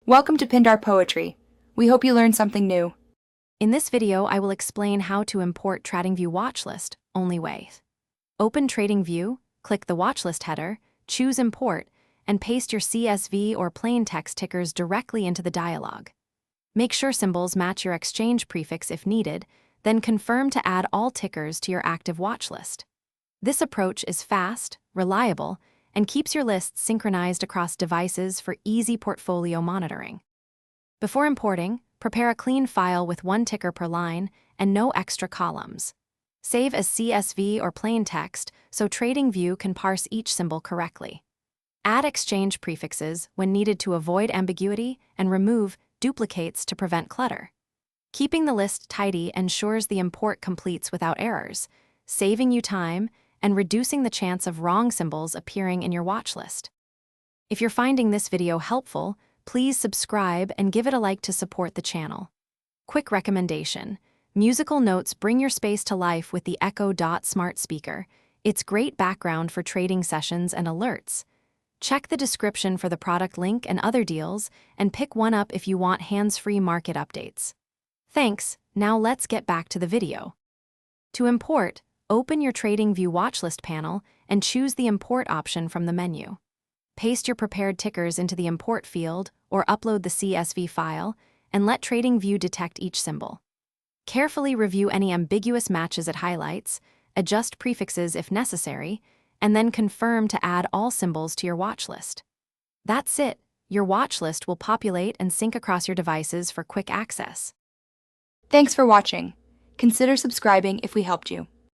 Welcome to Pindar Poetry. We hope you learned something new. In this video, I will explain how to import TradingView Watchlist, only way. Open TradingView, click the Watchlist header, choose Import, and paste your CSV or plain text tickers directly into the dialog. Make sure symbols match your exchange prefix if needed, then confirm to add all tickers to your active watchlist. This approach is fast, reliable, and keeps your lists synchronized across devices for easy portfolio monitoring. Before importing, prepare a clean file with one ticker per line and no extra columns. Save as CSV or plain text so TradingView can parse each symbol correctly. Add exchange prefixes when needed to avoid ambiguity and remove duplicates to prevent clutter. Keeping the list tidy ensures the import completes without errors, saving you time and reducing the chance of wrong symbols appearing in your watchlist. If you're finding this video helpful, please subscribe and give it a like to support the channel. Quick recommendation: musical notes bring your space to life with the Echo Dot smart speaker. It's great background for trading sessions and alerts. Check the description for the product link and other deals, and pick one up if you want hands-free market updates. Thanks, now let's get back to the video. To import, open your TradingView Watchlist panel and choose the Import option from the menu. Paste your prepared tickers into the Import field or upload the CSV file, and let TradingView detect each symbol. Carefully review any ambiguous matches it highlights, adjust prefixes if necessary, and then confirm to add all symbols to your watchlist. That's it. Your watchlist will populate and sync across your devices for quick access. Thanks for watching. Consider subscribing if we helped you.